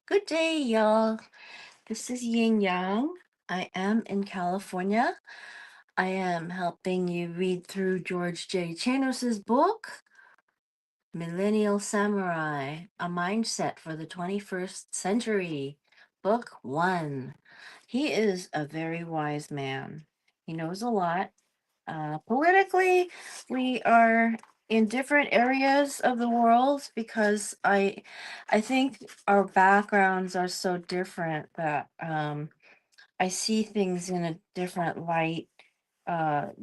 Good day, y'all. This is Yin Yang. I am in California. I am helping you read through George J. Chanos's book, Millennial Samurai, A Mindset for the 21st Century, Book 1. He is a very wise man. He knows a lot. Politically, we are in different areas of the world because I think our backgrounds are so different that I see things in a different light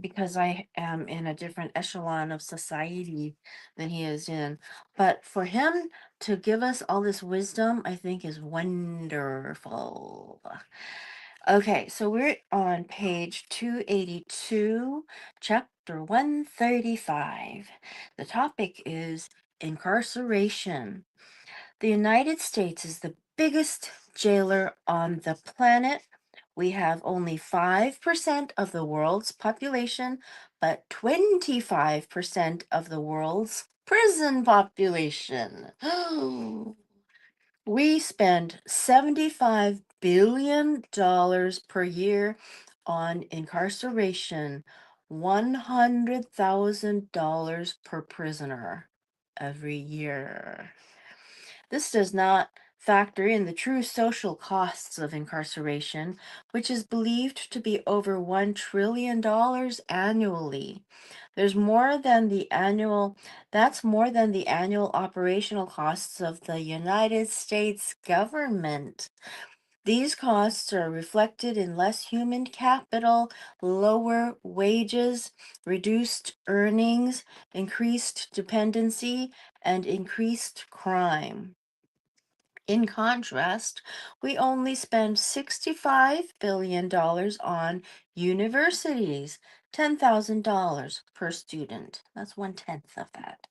because I am in a different echelon of society than he is in. But for him to give us all this wisdom, I think is wonderful. Okay, so we're on page 282, chapter 135. The topic is incarceration. The United States is the biggest jailer on the planet. We have only 5% of the world's population, but 25% of the world's prison population. We spend $75 billion per year on incarceration, $100,000 per prisoner every year. This does not factor in the true social costs of incarceration, which is believed to be over $1 trillion annually. There's more than the annual, that's more than the annual operational costs of the United States government. These costs are reflected in less human capital, lower wages, reduced earnings, increased dependency, and increased crime. In contrast, we only spend $65 billion on universities, $10,000 per student. That's 1/10 of that.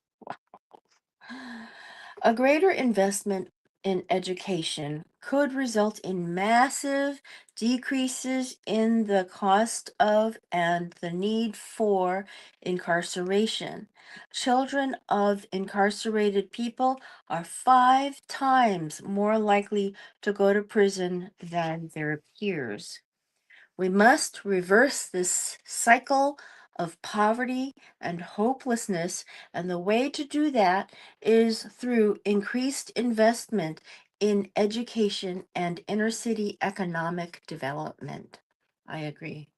A greater investment in education could result in massive decreases in the cost of and the need for incarceration. Children of incarcerated people are 5 times more likely to go to prison than their peers. We must reverse this cycle of poverty and hopelessness, and the way to do that is through increased investment in education and inner city economic development. I agree.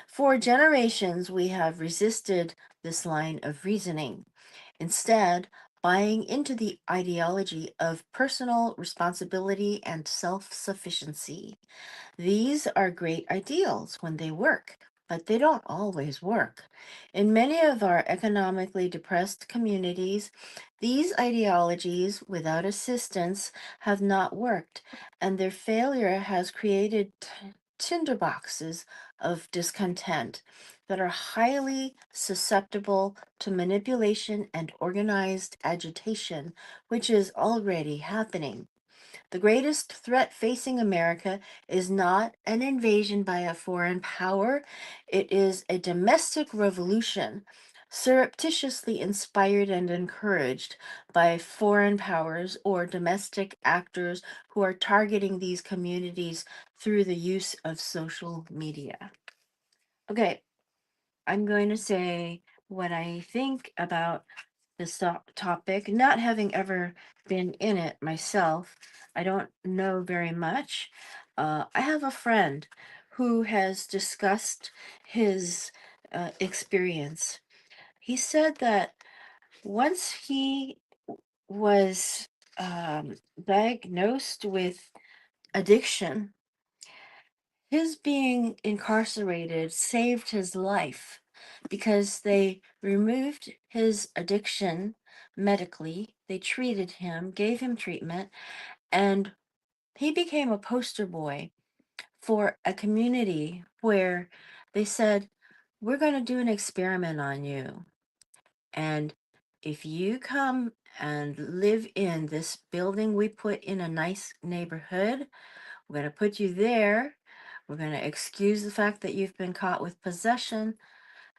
For generations, we have resisted this line of reasoning, instead, buying into the ideology of personal responsibility and self sufficiency. These are great ideals when they work, but they don't always work. In many of our economically depressed communities, these ideologies, without assistance, have not worked, and their failure has created tinderboxes of discontent that are highly susceptible to manipulation and organized agitation, which is already happening. The greatest threat facing America is not an invasion by a foreign power, it is a domestic revolution, surreptitiously inspired and encouraged by foreign powers or domestic actors who are targeting these communities through the use of social media. Okay, I'm going to say what I think about this topic, not having ever been in it myself. I don't know very much. I have a friend who has discussed his experience. He said that once he was diagnosed with addiction, his being incarcerated saved his life because they removed his addiction medically. They treated him, gave him treatment, and he became a poster boy for a community where they said, "We're going to do an experiment on you. And if you come and live in this building we put in a nice neighborhood, we're going to put you there. We're going to excuse the fact that you've been caught with possession,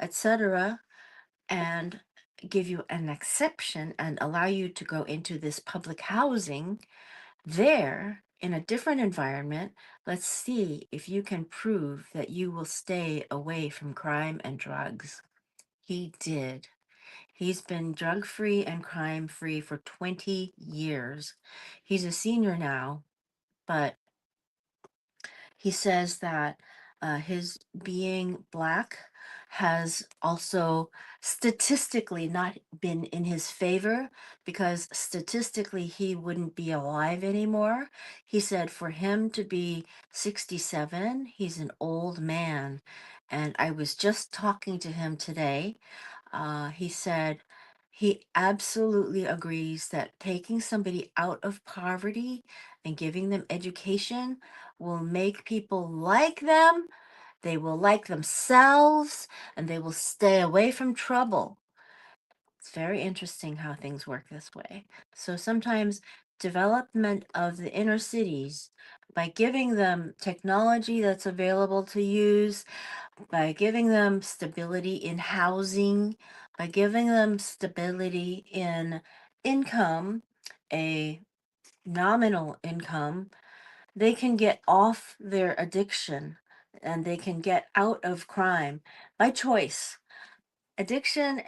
etc., and give you an exception and allow you to go into this public housing There, in a different environment, let's see if you can prove that you will stay away from crime and drugs. He did. He's been drug free and crime free for 20 years. He's a senior now, but he says that his being black has also statistically not been in his favor because statistically he wouldn't be alive anymore. He said for him to be 67, he's an old man. And I was just talking to him today. He said he absolutely agrees that taking somebody out of poverty and giving them education will make people like them, they will like themselves, and they will stay away from trouble. It's very interesting how things work this way. So sometimes development of the inner cities by giving them technology that's available to use, by giving them stability in housing, by giving them stability in income, a nominal income, they can get off their addiction and they can get out of crime by choice. Addiction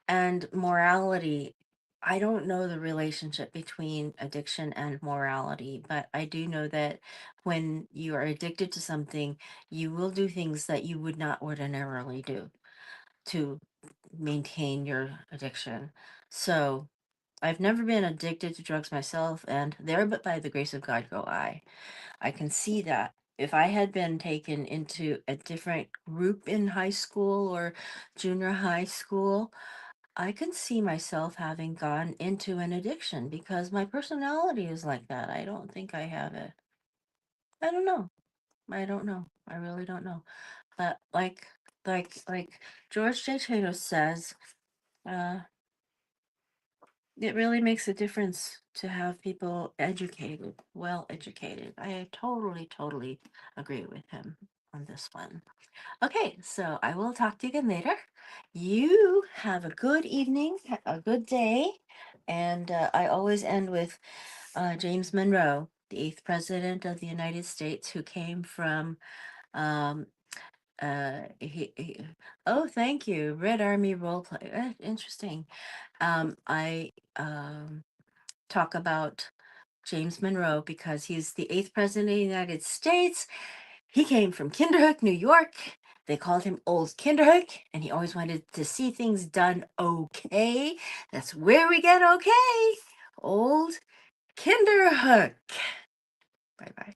and morality, I don't know the relationship between addiction and morality, but I do know that when you are addicted to something, you will do things that you would not ordinarily do to maintain your addiction. So I've never been addicted to drugs myself, and there but by the grace of God go I. I can see that. If I had been taken into a different group in high school or junior high school, I can see myself having gone into an addiction because my personality is like that. I don't think I have it. I don't know. I don't know. I really don't know. But like George J. Chanos says, uh, it really makes a difference to have people educated, well educated. I totally agree with him on this one. Okay, so I will talk to you again later. You have a good evening, a good day. And I always end with James Monroe, the eighth president of the United States, who came from, um, oh, thank you, Red Army role play. Interesting. I talk about James Monroe because he's the eighth president of the United States. He came from Kinderhook, New York. They called him Old Kinderhook, and he always wanted to see things done okay. That's where we get okay. Old Kinderhook. Bye bye.